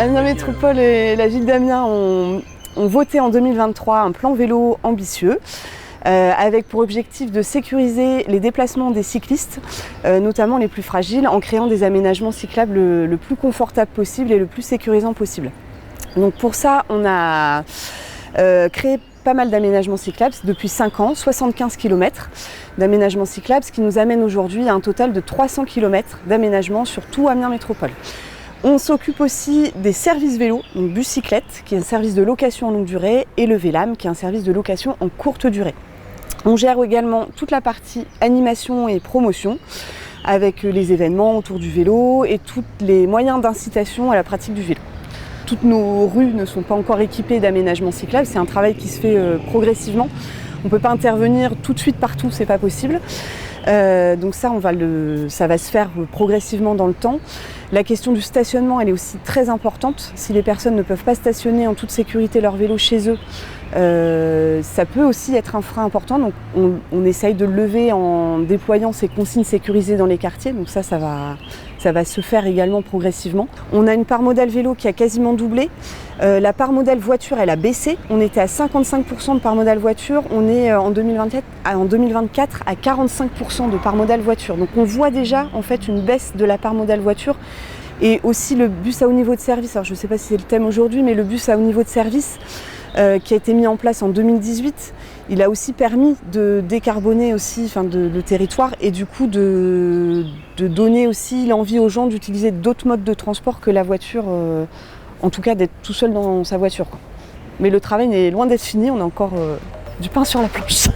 Amiens Métropole et la ville d'Amiens ont voté en 2023 un plan vélo ambitieux avec pour objectif de sécuriser les déplacements des cyclistes, notamment les plus fragiles, en créant des aménagements cyclables le plus confortable possible et le plus sécurisant possible. Donc pour ça, on a créé pas mal d'aménagements cyclables depuis 5 ans, 75 km d'aménagements cyclables, ce qui nous amène aujourd'hui à un total de 300 km d'aménagements sur tout Amiens Métropole. On s'occupe aussi des services vélos, donc bus cyclette, qui est un service de location en longue durée, et le Vélam, qui est un service de location en courte durée. On gère également toute la partie animation et promotion, avec les événements autour du vélo et tous les moyens d'incitation à la pratique du vélo. Toutes nos rues ne sont pas encore équipées d'aménagements cyclables, c'est un travail qui se fait progressivement. On ne peut pas intervenir tout de suite partout, c'est pas possible. Donc ça va se faire progressivement dans le temps. La question du stationnement, elle est aussi très importante. Si les personnes ne peuvent pas stationner en toute sécurité leur vélo chez eux, ça peut aussi être un frein important. Donc on essaye de le lever en déployant ces consignes sécurisées dans les quartiers. Donc ça va se faire également progressivement. On a une part modale vélo qui a quasiment doublé. La part modale voiture, elle a baissé. On était à 55% de part modale voiture. On est en 2024 à 45% de part modale voiture. Donc on voit déjà en fait une baisse de la part modale voiture. Et aussi le bus à haut niveau de service. Alors je ne sais pas si c'est le thème aujourd'hui, mais le bus à haut niveau de service qui a été mis en place en 2018, il a aussi permis de décarboner aussi, le territoire et du coup de donner aussi l'envie aux gens d'utiliser d'autres modes de transport que la voiture, en tout cas d'être tout seul dans sa voiture, quoi. Mais le travail est loin d'être fini, on a encore du pain sur la planche.